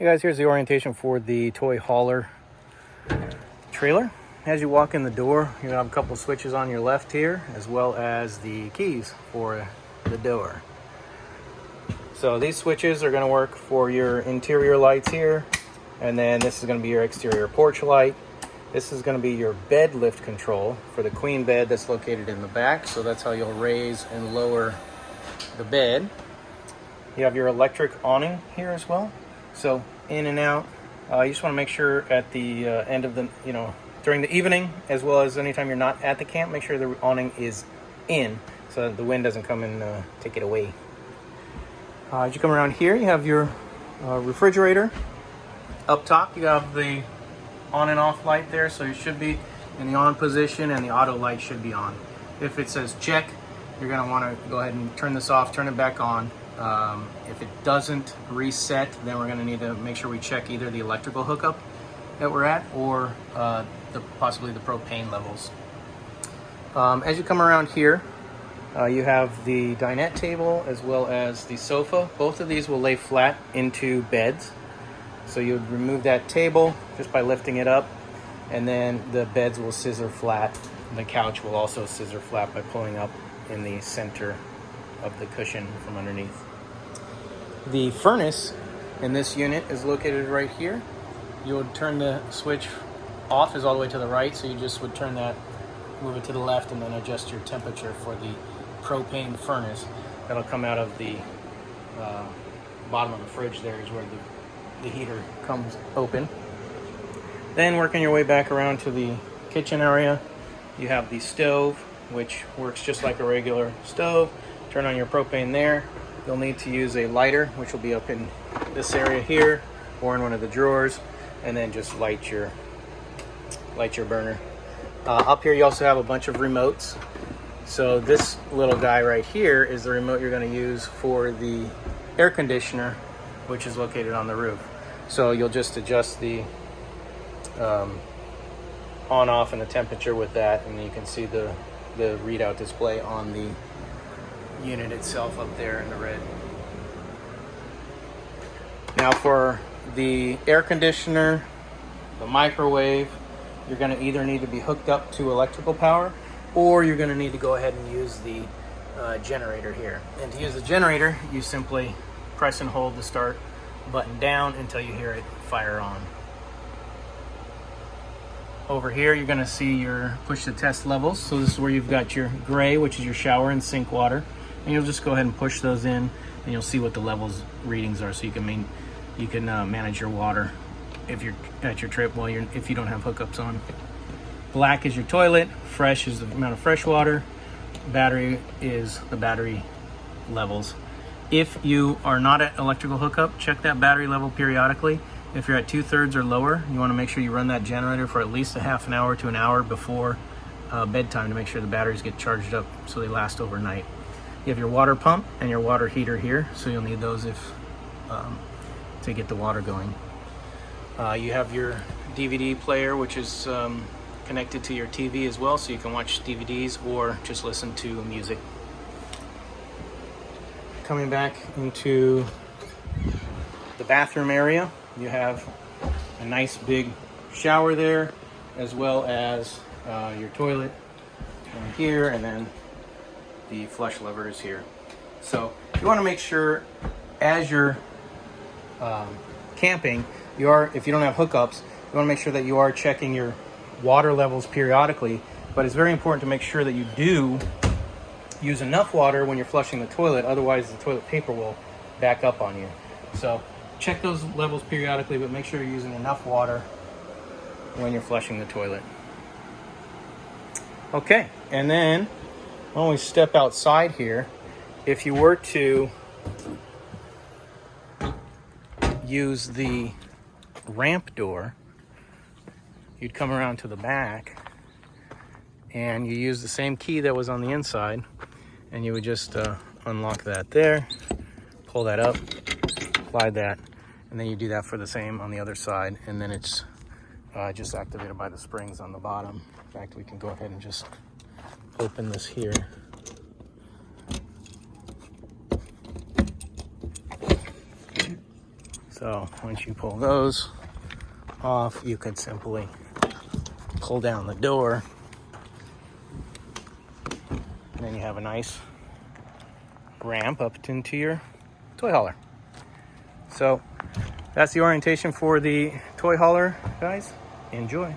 Hey guys, here's the orientation for the Toyhauler trailer. As you walk in the door, you have a couple switches on your left here, as well as the keys for the door. So these switches are going to work for your interior lights here, and then this is going to be your exterior porch light. This is going to be your bed lift control for the queen bed that's located in the back, so that's how you'll raise and lower the bed. You have your electric awning here as well. So in and out, you just want to make sure at the end of the, during the evening, as well as anytime you're not at the camp, make sure the awning is in so that the wind doesn't come and take it away. As you come around here, you have your refrigerator. Up top, you have the on and off light there, so you should be in the on position and the auto light should be on. If it says check, you're going to want to go ahead and turn this off, turn it back on. If it doesn't reset, then we're going to need to make sure we check either the electrical hookup that we're at or possibly the propane levels. As you come around here, you have the dinette table as well as the sofa. Both of these will lay flat into beds. So you would remove that table just by lifting it up, and then the beds will scissor flat. The couch will also scissor flat by pulling up in the center of the cushion from underneath. The furnace in this unit is located right here. You would turn the switch off is all the way to the right, so you just would turn that, move it to the left, and then adjust your temperature for the propane furnace. That'll come out of the bottom of the fridge. There is where the heater comes open. Then working your way back around to the kitchen area, you have the stove, which works just like a regular stove. Turn on your propane there. You'll need to use a lighter, which will be up in this area here or in one of the drawers, and then just light your burner. Up here you also have a bunch of remotes. So this little guy right here is the remote you're going to use for the air conditioner, which is located on the roof. So you'll just adjust the on off and the temperature with that, and you can see the readout display on the unit itself up there in the red. Now for the air conditioner, the microwave, you're going to either need to be hooked up to electrical power, or you're going to need to go ahead and use the generator here. And to use the generator, you simply press and hold the start button down until you hear it fire on. Over here, you're going to see your push to test levels. So this is where you've got your gray, which is your shower and sink water. And you'll just go ahead and push those in, and you'll see what the levels readings are, so you can manage your water if you're at your trip if you don't have hookups on. Black is your toilet, fresh is the amount of fresh water, battery is the battery levels. If you are not at electrical hookup, check that battery level periodically. If you're at 2/3 or lower, you want to make sure you run that generator for at least a half an hour to an hour before bedtime to make sure the batteries get charged up so they last overnight. You have your water pump and your water heater here, so you'll need those to get the water going. You have your DVD player, which is connected to your TV as well, so you can watch DVDs or just listen to music. Coming back into the bathroom area, you have a nice big shower there, as well as your toilet here, and then the flush lever is here. So you want to make sure as you're camping, if you don't have hookups, you want to make sure that you are checking your water levels periodically. But it's very important to make sure that you do use enough water when you're flushing the toilet, otherwise the toilet paper will back up on you. So check those levels periodically, but make sure you're using enough water when you're flushing the toilet. Okay, and then when we step outside here, if you were to use the ramp door, you'd come around to the back and you use the same key that was on the inside, and you would just unlock that there, pull that up, apply that, and then you do that for the same on the other side, and then it's just activated by the springs on the bottom. In fact, we can go ahead and just open this here. So once you pull those off, you could simply pull down the door, and then you have a nice ramp up into your toy hauler. So that's the orientation for the toy hauler, guys. Enjoy.